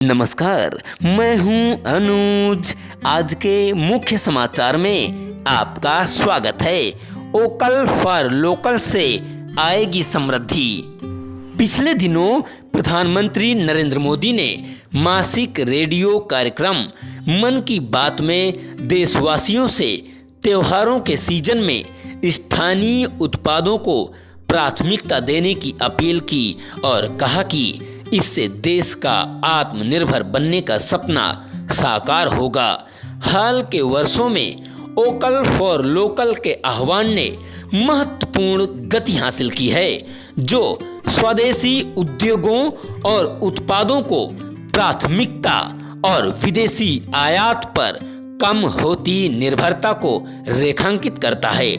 नमस्कार, मैं हूं अनुज। आज के मुख्य समाचार में आपका स्वागत है। वोकल फॉर लोकल से आएगी समृद्धि। पिछले दिनों प्रधानमंत्री नरेंद्र मोदी ने मासिक रेडियो कार्यक्रम मन की बात में देशवासियों से त्योहारों के सीजन में स्थानीय उत्पादों को प्राथमिकता देने की अपील की और कहा कि इससे देश का आत्मनिर्भर बनने का सपना साकार होगा। हाल के वर्षों में वोकल फॉर लोकल के आह्वान ने महत्वपूर्ण गति हासिल की है, जो स्वदेशी उद्योगों और उत्पादों को प्राथमिकता और विदेशी आयात पर कम होती निर्भरता को रेखांकित करता है।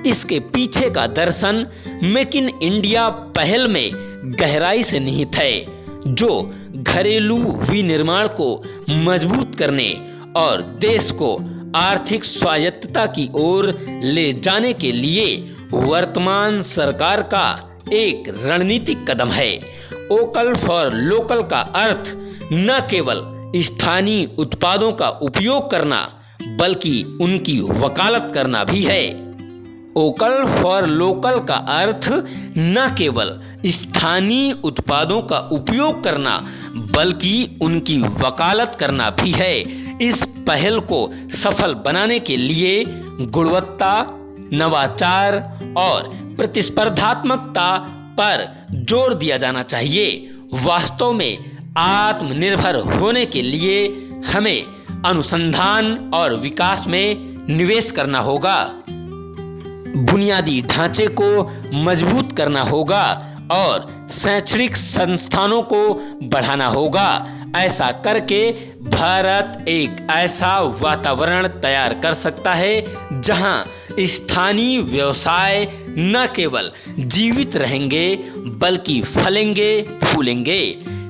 इसके पीछे का दर्शन मेक इन इंडिया पहल में गहराई से निहित है, जो घरेलू विनिर्माण को मजबूत करने और देश को आर्थिक स्वायत्तता की ओर ले जाने के लिए वर्तमान सरकार का एक रणनीतिक कदम है। वोकल फॉर लोकल का अर्थ न केवल स्थानीय उत्पादों का उपयोग करना बल्कि उनकी वकालत करना भी है। वोकल फॉर लोकल का अर्थ न केवल स्थानीय उत्पादों का उपयोग करना बल्कि उनकी वकालत करना भी है। इस पहल को सफल बनाने के लिए गुणवत्ता, नवाचार और प्रतिस्पर्धात्मकता पर जोर दिया जाना चाहिए। वास्तव में आत्मनिर्भर होने के लिए हमें अनुसंधान और विकास में निवेश करना होगा, बुनियादी ढांचे को मजबूत करना होगा और शैक्षणिक संस्थानों को बढ़ाना होगा। ऐसा करके भारत एक ऐसा वातावरण तैयार कर सकता है जहां स्थानीय व्यवसाय न केवल जीवित रहेंगे बल्कि फलेंगे फूलेंगे।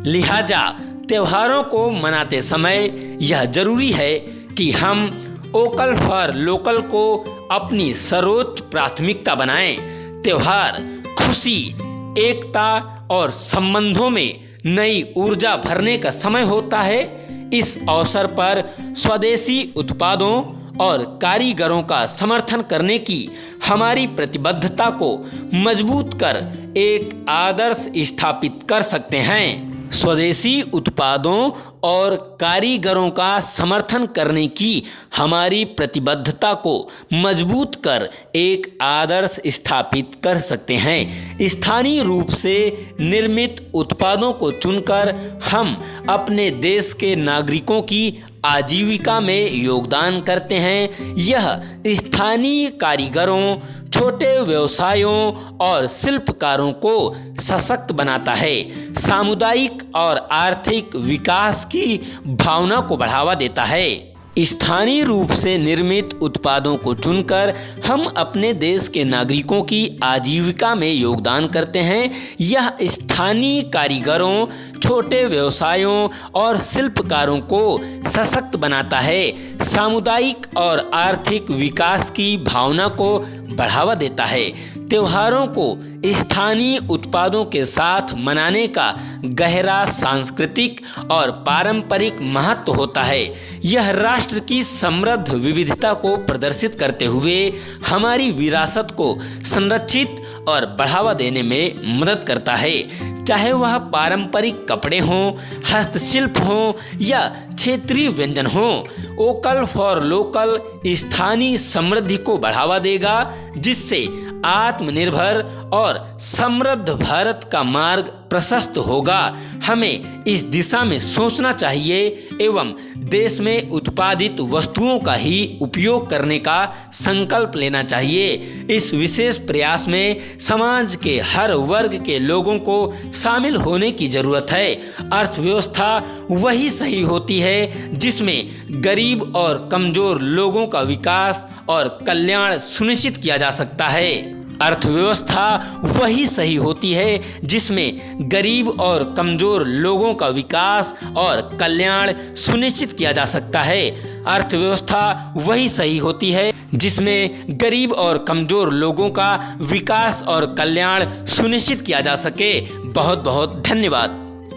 लिहाजा त्योहारों को मनाते समय यह जरूरी है कि हम वोकल फॉर लोकल को अपनी सर्वोच्च प्राथमिकता बनाएं। त्योहार खुशी, एकता और संबंधों में नई ऊर्जा भरने का समय होता है। इस अवसर पर स्वदेशी उत्पादों और कारीगरों का समर्थन करने की हमारी प्रतिबद्धता को मजबूत कर एक आदर्श स्थापित कर सकते हैं। स्वदेशी उत्पादों और कारीगरों का समर्थन करने की हमारी प्रतिबद्धता को मजबूत कर एक आदर्श स्थापित कर सकते हैं। स्थानीय रूप से निर्मित उत्पादों को चुनकर हम अपने देश के नागरिकों की आजीविका में योगदान करते हैं। यह स्थानीय कारीगरों, छोटे व्यवसायों और शिल्पकारों को सशक्त बनाता है, सामुदायिक और आर्थिक विकास की भावना को बढ़ावा देता है। स्थानीय रूप से निर्मित उत्पादों को चुनकर हम अपने देश के नागरिकों की आजीविका में योगदान करते हैं। यह स्थानीय कारीगरों, छोटे व्यवसायों और शिल्पकारों को सशक्त बनाता है, सामुदायिक और आर्थिक विकास की भावना को बढ़ावा देता है। त्योहारों को स्थानीय उत्पादों के साथ मनाने का गहरा सांस्कृतिक और पारंपरिक महत्व होता है। यह राष्ट्र की समृद्ध विविधता को प्रदर्शित करते हुए हमारी विरासत को संरक्षित और बढ़ावा देने में मदद करता है। चाहे वह पारंपरिक कपड़े हों, हस्तशिल्प हों या क्षेत्रीय व्यंजन हों, वोकल फॉर लोकल स्थानीय समृद्धि को बढ़ावा देगा, जिससे आत्मनिर्भर और समृद्ध भारत का मार्ग प्रशस्त होगा। हमें इस दिशा में सोचना चाहिए एवं देश में उत्पादित वस्तुओं का ही उपयोग करने का संकल्प लेना चाहिए। इस विशेष प्रयास में समाज के हर वर्ग के लोगों को शामिल होने की जरूरत है। अर्थव्यवस्था वही सही होती है जिसमें गरीब और कमजोर लोगों का विकास और कल्याण सुनिश्चित किया जा सकता है। अर्थव्यवस्था वही सही होती है जिसमें गरीब और कमजोर लोगों का विकास और कल्याण सुनिश्चित किया जा सकता है। अर्थव्यवस्था वही सही होती है जिसमें गरीब और कमजोर लोगों का विकास और कल्याण सुनिश्चित किया जा सके। बहुत बहुत धन्यवाद।